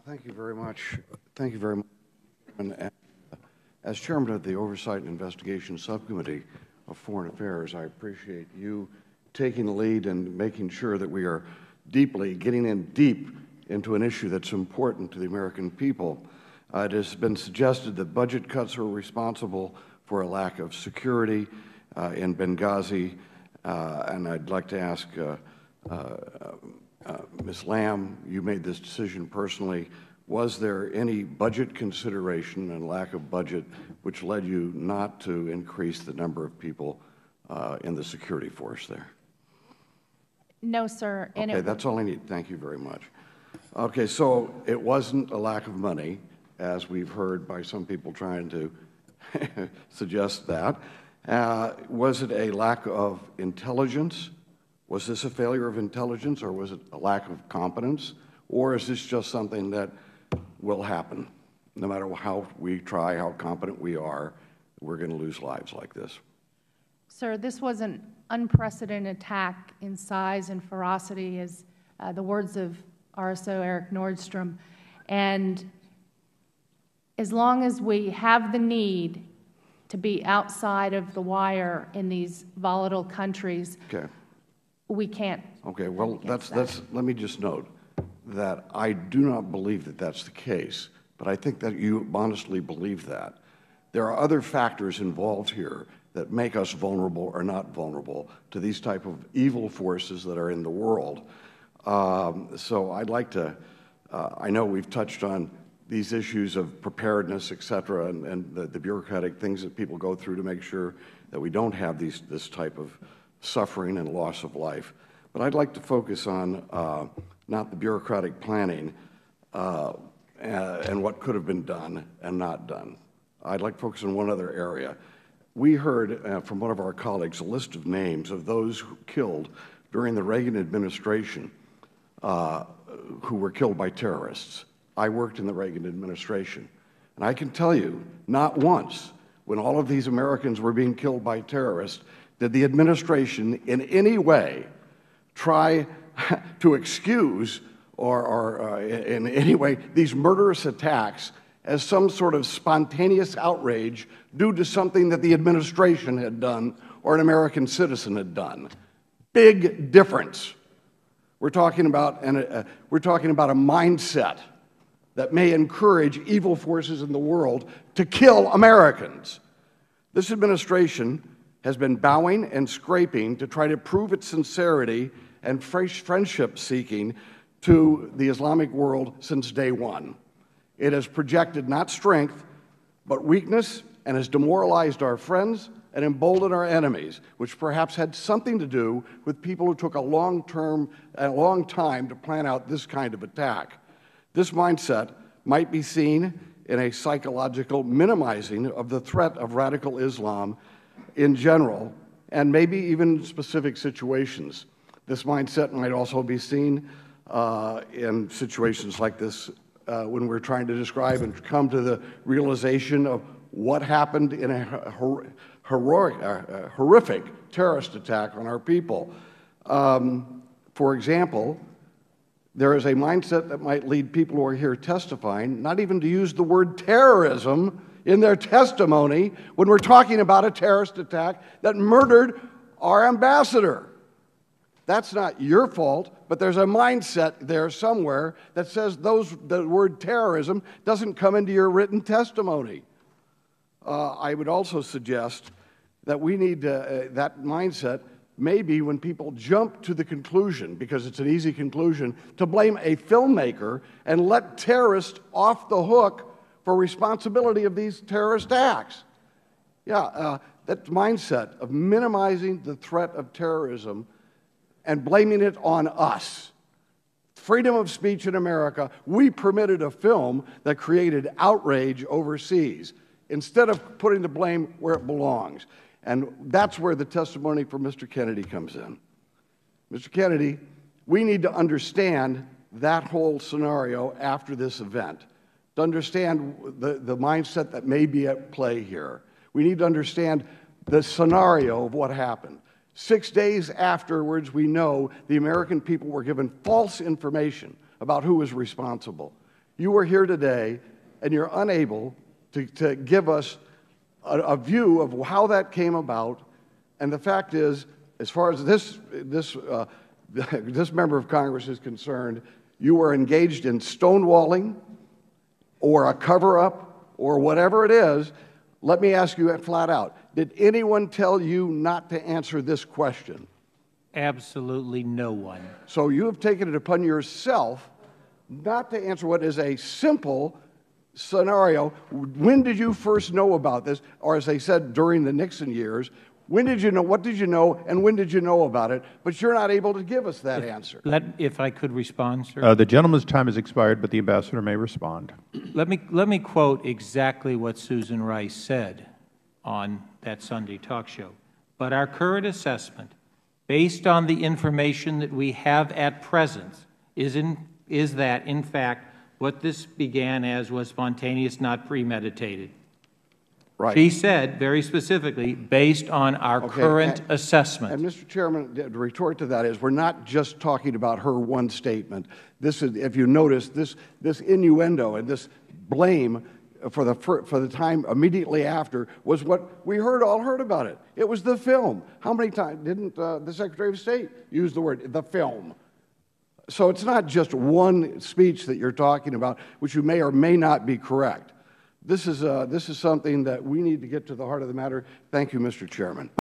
Thank you very much. Thank you very much. And, as Chairman of the Oversight and Investigation Subcommittee of Foreign Affairs, I appreciate you taking the lead and making sure that we are getting in deep into an issue that's important to the American people. It has been suggested that budget cuts are responsible for a lack of security in Benghazi, and I'd like to ask Ms. Lamb, you made this decision personally. Was there any budget consideration and lack of budget which led you not to increase the number of people in the security force there? No, sir. Okay, that's all I need. Thank you very much. Okay, so it wasn't a lack of money, as we've heard by some people trying to suggest that. Was it a lack of intelligence? Was this a failure of intelligence, or was it a lack of competence? Or is this just something that will happen? No matter how we try, how competent we are, we're going to lose lives like this. Sir, this was an unprecedented attack in size and ferocity, as the words of RSO Eric Nordstrom. And as long as we have the need to be outside of the wire in these volatile countries, okay, we can't. Okay, well, let me just note that I do not believe that that's the case, but I think that you honestly believe that. There are other factors involved here that make us vulnerable or not vulnerable to these type of evil forces that are in the world. So I'd like to, I know we've touched on these issues of preparedness, et cetera, and the bureaucratic things that people go through to make sure that we don't have this type of suffering and loss of life. But I'd like to focus on not the bureaucratic planning and what could have been done and not done. I'd like to focus on one other area. We heard from one of our colleagues a list of names of those who killed during the Reagan administration who were killed by terrorists. I worked in the Reagan administration, and I can tell you, not once, when all of these Americans were being killed by terrorists, did the administration in any way try to excuse or in any way these murderous attacks as some sort of spontaneous outrage due to something that the administration had done or an American citizen had done. Big difference. We're talking about a mindset that may encourage evil forces in the world to kill Americans. This administration has been bowing and scraping to try to prove its sincerity and friendship-seeking to the Islamic world since day one. It has projected not strength, but weakness, and has demoralized our friends and emboldened our enemies, which perhaps had something to do with people who took a long time to plan out this kind of attack. This mindset might be seen in a psychological minimizing of the threat of radical Islam in general, and maybe even specific situations. This mindset might also be seen in situations like this when we're trying to describe and come to the realization of what happened in a horrific terrorist attack on our people. For example, there is a mindset that might lead people who are here testifying not even to use the word terrorism in their testimony when we're talking about a terrorist attack that murdered our ambassador. That's not your fault, but there's a mindset there somewhere that says the word terrorism doesn't come into your written testimony. I would also suggest that we need that mindset maybe when people jump to the conclusion, because it's an easy conclusion, to blame a filmmaker and let terrorists off the hook for responsibility of these terrorist acts. Yeah, that mindset of minimizing the threat of terrorism and blaming it on us. Freedom of speech in America, we permitted a film that created outrage overseas instead of putting the blame where it belongs. And that's where the testimony from Mr. Kennedy comes in. Mr. Kennedy, we need to understand that whole scenario after this event, to understand the mindset that may be at play here. We need to understand the scenario of what happened. 6 days afterwards, we know the American people were given false information about who was responsible. You are here today, and you're unable to give us a view of how that came about. And the fact is, as far as this member of Congress is concerned, you were engaged in stonewalling or a cover-up or whatever it is. Let me ask you flat out, did anyone tell you not to answer this question? Absolutely no one. So you have taken it upon yourself not to answer what is a simple scenario. When did you first know about this? Or as they said during the Nixon years, when did you know, what did you know, and when did you know about it? But you're not able to give us that answer. If I could respond, sir. The gentleman's time has expired, but the Ambassador may respond. Let me quote exactly what Susan Rice said on that Sunday talk show. But our current assessment, based on the information that we have at present, is that, in fact, what this began as was spontaneous, not premeditated. Right. She said, very specifically, based on our current assessment. And, Mr. Chairman, the retort to that is we're not just talking about her one statement. This is, if you notice, this innuendo and this blame for the time immediately after was what we all heard about it. It was the film. How many times didn't the Secretary of State use the word the film? So it's not just one speech that you're talking about, which you may or may not be correct. This is something that we need to get to the heart of the matter. Thank you, Mr. Chairman.